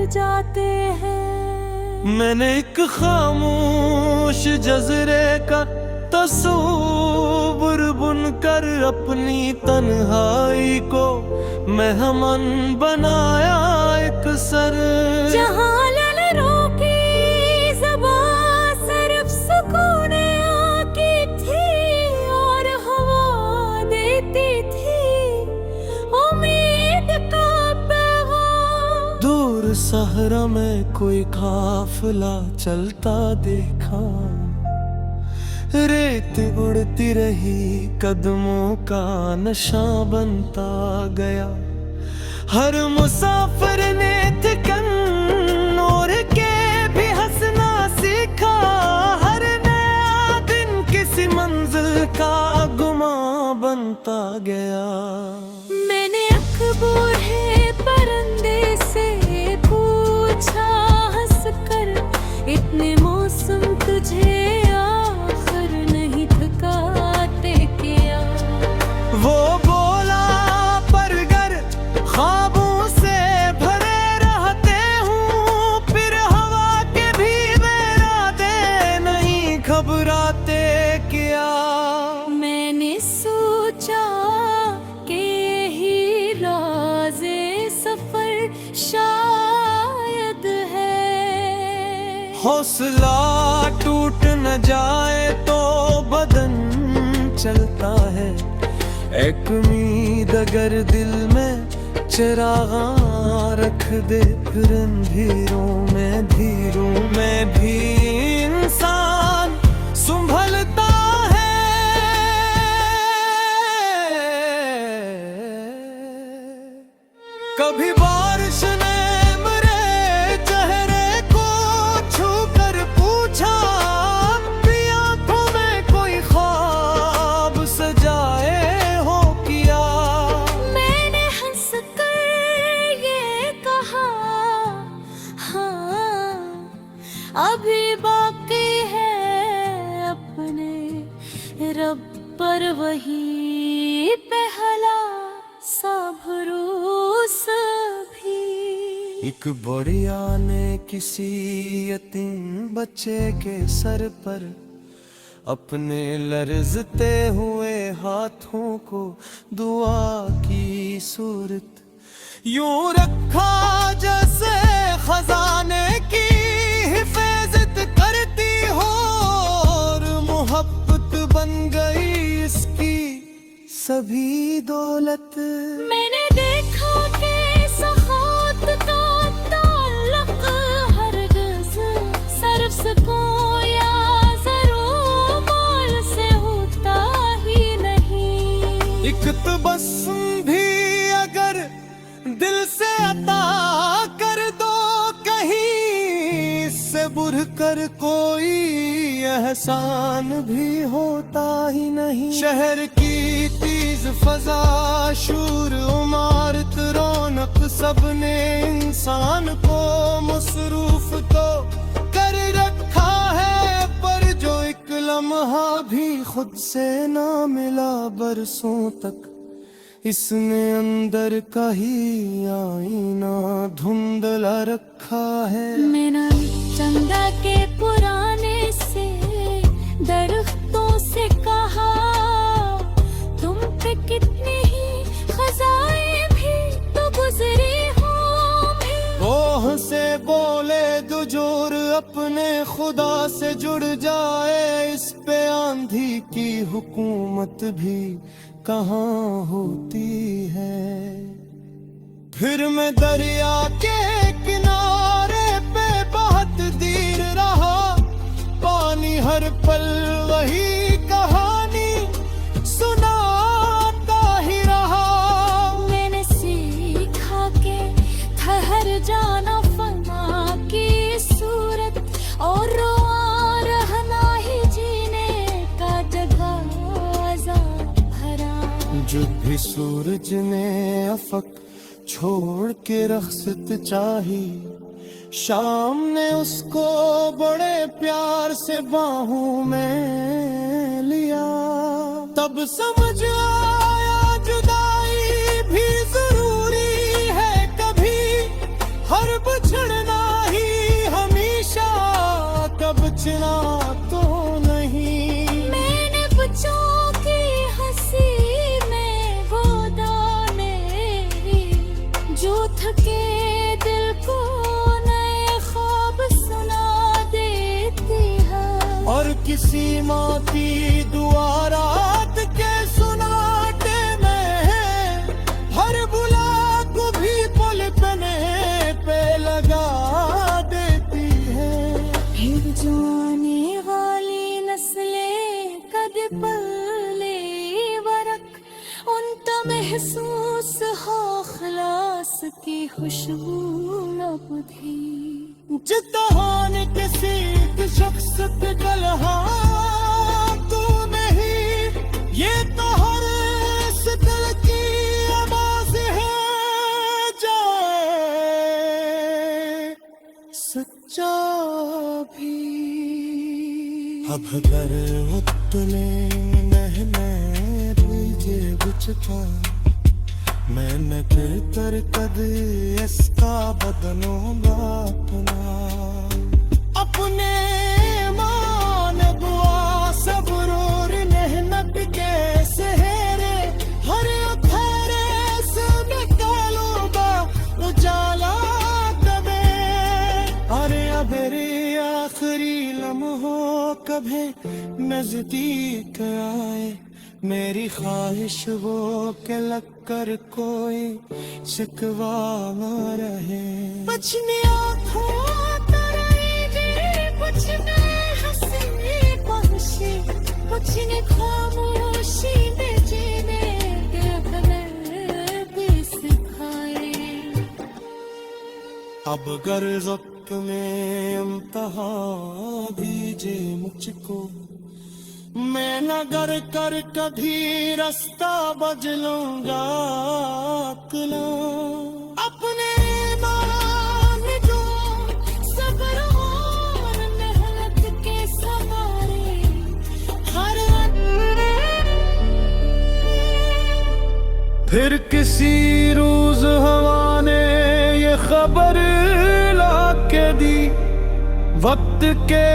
जाते हैं। मैंने एक खामोश जज़रे का तस्वुर बुनकर अपनी तन्हाई को मेहमान बनाया एक सर, जहाँ ललरों की ज़बां सिर्फ सुकून आकी थी और हवा देती थी उम्मीद का पैगाम। दूर सहरा में कोई काफिला चलता देखा, रेत उड़ती रही कदमों का नशा बनता गया। हर मुसाफिर ने थिकन और के भी हंसना सीखा, हर नया दिन किसी मंजिल का गुमा बनता गया। मैंने अखबार है परिंदे से पूछा हंसकर, इतने मौसम तुझे आखिर नहीं थकाते क्या? वो बोला परगर ख्वाबों से भरे रहते हूँ, फिर हवा के भी इरादे नहीं घबराते क्या? मैंने सोचा कि ही राज़े सफर शायद है। हौसला टूट न जाए तो बदन चलता है, एक उम्मीद अगर दिल में चिरागा रख दे, फिर अंधेरों में भी इंसान संभलता है। कभी बारिश ने मेरे चेहरे को छू कर पूछा, भी आंखों में कोई ख्वाब सजाए हो क्या? मैंने हंसकर ये कहा, हाँ अभी बाकी है अपने रब पर वही पहला सा भरोसा भी। एक बुढ़िया ने किसी यतीम बच्चे के सर पर अपने लरजते हुए हाथों को दुआ की सूरत यूं रखा जैसे खजाने की हिफाजत करती हो, और मोहब्बत बन गई इसकी सभी दौलत। मैंने देखा कि सखात का ताल्लुक हरगिज़ सिर्फ सुकून या ज़रूर माल से होता ही नहीं। एक तबस्सुम भी अगर दिल से अता कर दो कहीं से बढ़ कर कोई एहसान भी होता ही नहीं। शहर की तेज फजा शूर उमारत रौनक सबने इंसान को मसरूफ तो कर रखा है, पर जो एक लम्हा भी खुद से ना मिला बरसों तक, इसने अंदर का ही आईना धुंधला रखा है। मैंने चंदा के पुराने से दरख्तों से कहा, तुम पे कितनी ही खजाएं भी तो गुजरी होंगी। कोह से बोले दुजोर अपने खुदा से जुड़ जाए, इस पे आंधी की हुकूमत भी कहाँ होती है। फिर मैं दरिया के किनारे पे बहुत देर रहा, पानी हर पल वही कहानी सुनाता ही रहा। मैंने सीखा कि ठहर जाना फना की सूरत, और रोआ रहना ही जीने का जगाजा भरा। जब भी सूरज ने अफक छोड़ के रख्सत चाही, शाम ने उसको बड़े प्यार से बाहों में लिया। तब समझ आया जुदाई भी जरूरी है, कभी हर बिछड़ने सोचना तो नहीं। मैंने बच्चों की हंसी में वो दाने जो थके दिल को नए ख्वाब सुना देती है। और किसी माँ की दुआ रात के सुनाटे में हर बुला को भी पलकने पे लगा देती है। फिर जो आने वाली नस्लें कद पल्ले वरक उनका महसूस हो खलास की खुशबू लब थी। जितहान किसी शख्स पे गलहा तू नहीं, ये तो हर इस दिल की आवाज है जाए सच्चा भी। अब अगर उतने नहने तुझे बुझता मैं कर कद इसका बदलूंगा अपने मान दुआ सबरूर मेहनत के सहारे हर अथारे से निकालूंगा उजाला कभी। अरे अबेरे आखिरी लम्हों कभी नजदीक आए मेरी ख्वाहिश वो के लग कर कोई शिकवा न रहे। बचने आँखों कुछ ने हंसी पहुंची कुछ ने खामोशी में जीने भी सिखाए। अब गर वक्त में इम्तहा दीजिए मुझको मैं नगर कर कभी रास्ता बदलूंगा अकला। अपने मान जो सब्र और मेहनत के सहारे हर फिर किसी रोज हवा ने ये खबर ला के दी वक्त के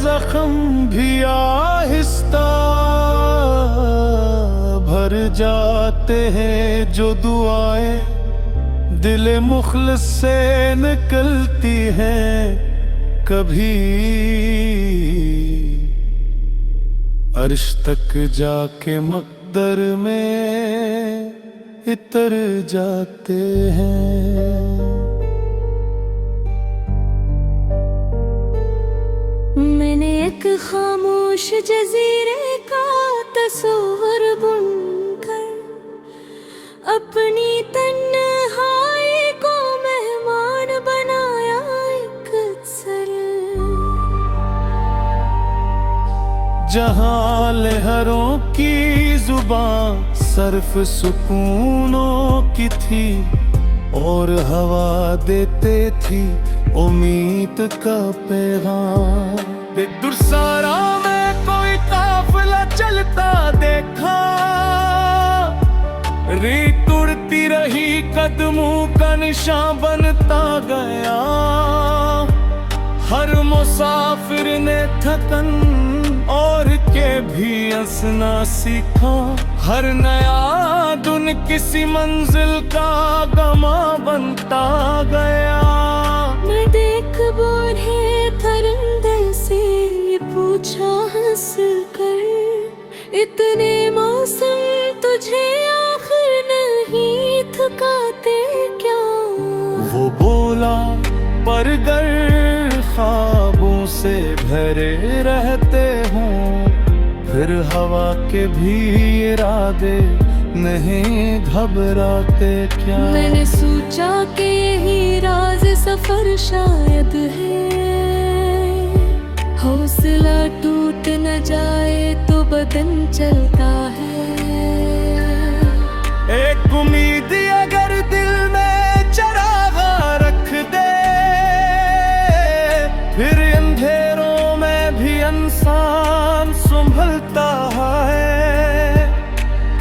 जख्म भी आहिस्ता भर जाते हैं जो दुआएं दिल मुखलिस से निकलती हैं कभी अर्श तक जाके मकदर में इतर जाते हैं। मैंने एक खामोश जजीरे का तस्वीर बुनकर अपनी तन्हाई को मेहमान बनाया एक सर। जहाँ लहरों की जुबान सर्फ सुकूनों की थी और हवा देते थी उम्मीद का पैगाम। दुरसारा में कोई काफिला चलता देखा रीत उड़ती रही कदमों का निशान बनता गया। हर मुसाफिर ने थकन और के भी हंसना सीखा। हर नया दिन किसी मंजिल का गमा बनता गया। मैं देख बूढ़े परिंदे से पूछा हंस कर इतने मौसम तुझे आखिर नहीं थकाते क्या। वो बोला पर गर ख्वाबों से भरे रहते हों फिर हवा के भी इरादे नहीं घबराते क्या। मैंने सोचा कि यही राज सफर शायद है हौसला टूट न जाए तो बदन चलता है। एक उम्मीद अगर दिल में चरागा रख दे फिर अंधेरों में भी इंसान संभलता है।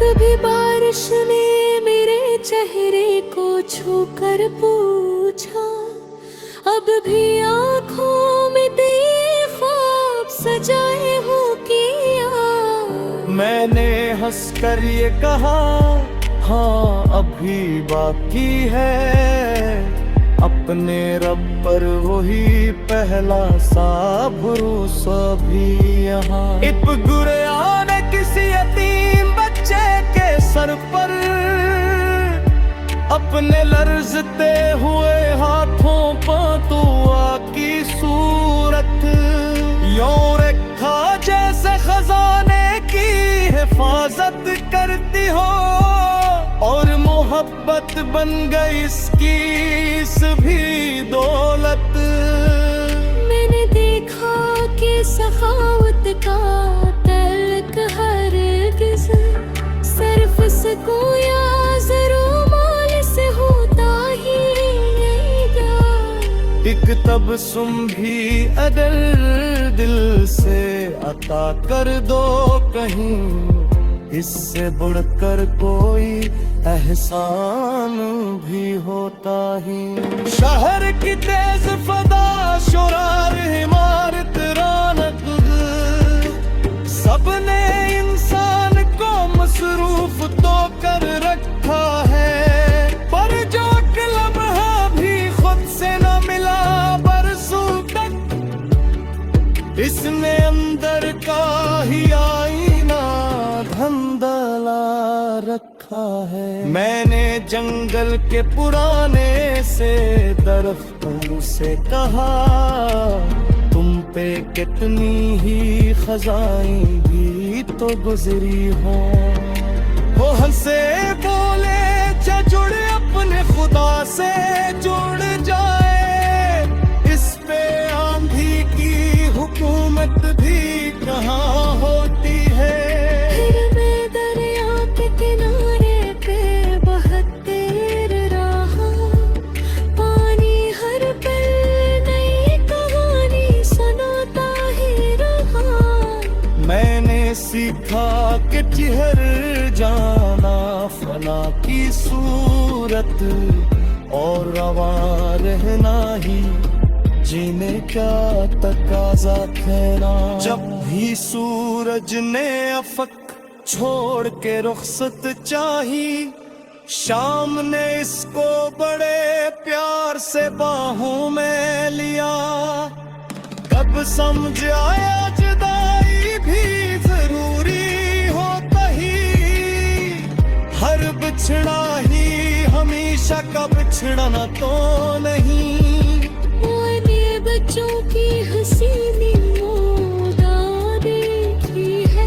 कभी बारिश ने मेरे चेहरे को छूकर पूछा अब भी आँखों में देखा मैंने हंसकर ये कहा, हाँ अभी बाकी है, अपने रब पर वही पहला सा भरोसा भी यहाँ। इब गुरेया ने किसी यतीम बच्चे के सर पर अपने लर्जते हुए हाथों पर दुआ की सूरत यूं रखा जैसे खजाने की हिफाजत करती हो, और मोहब्बत बन गई इसकी इस भी दौलत। मैंने देखा कि सखावत का तल्क हरगिज़ सिर्फ सकोया ज़रूर से होता ही नहीं गा। एक तबस्सुम भी अगर दिल से अता कर दो कहीं, इससे बढ़कर कोई एहसान भी होता ही। शहर की तेज फदा शुरार इमारत रौनक, सबने इंसान को मसरूफ तो कर रखा है, पर जो लम्हा भी खुद से न मिला बरसों तक, इसने अंदर का ही आईना धंधला रखा है। मैंने जंगल के पुराने से दरख्तों से कहा, तुम पे कितनी ही खजाएं भी तो गुजरी हो। वो हंसे बोले जा जुड़े अपने खुदा से जुड़ जाए, इस पे आंधी की हुकूमत भी कहाँ होती है। फिर मैं दरिया के किनारे पे बहते रहा, पानी हर पल नई कहानी सुनाता ही रहा। मैंने सीखा कि ठहर जाना फना की सूरत, और रवा रहना ही जीने का तकाजा कहना। जब भी सूरज ने अफक छोड़ के रुखसत चाही, शाम ने इसको बड़े प्यार से बाहों में लिया। कब समझ आया जुदाई भी जरूरी होता ही, हर बिछड़ा ही हमेशा का बिछड़ना तो नहीं। बच्चों की हसीनी मोदा देखी है,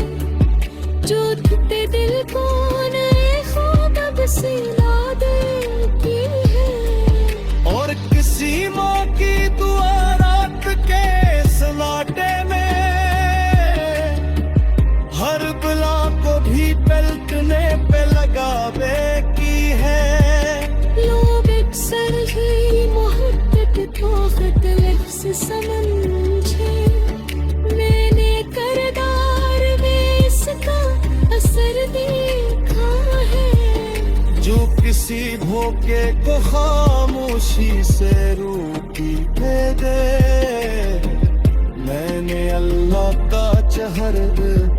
जो टूटे दिल को नए ख्वाब सिला देती है। और किसी माँ की दुआ रात के सन्नाटे में, हर बला को भी पलटने पे लगावे की है। लोग अक्सर ही मोहब्बत को से समझे, मैंने करदार में इसका असर देखा है। जो किसी भूखे को खामोशी से रोटी दे दे, मैंने अल्लाह का चहर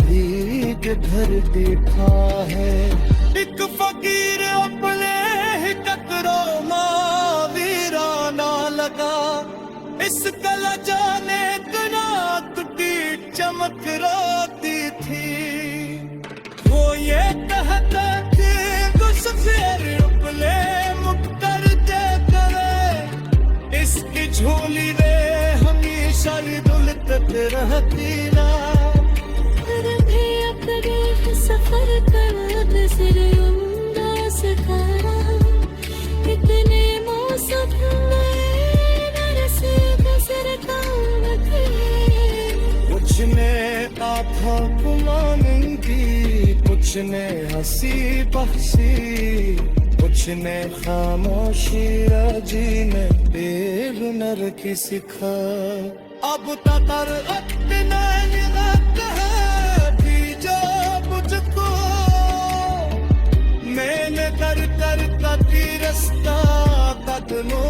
भीग घर देखा है। एक फकीर अपने ही टकरो वीराना लगा, इसका ल जाने कनात की चमक रोती थी। वो ये कहता कि गुस्सेर अपने मुक्तर करे, इसकी झोली रे हमेशा दुलत रहती ना। अपने सफर कर नजर अंदाज करा, इतने मौसम कुछ ने आँखों मांगी, कुछ ने हंसी बहसी, कुछ ने खामोशी राजी ने बेहुनर की सिखा। अब ततर इतना है भीजा मुझको, मैंने कर कर कभी रास्ता कदमों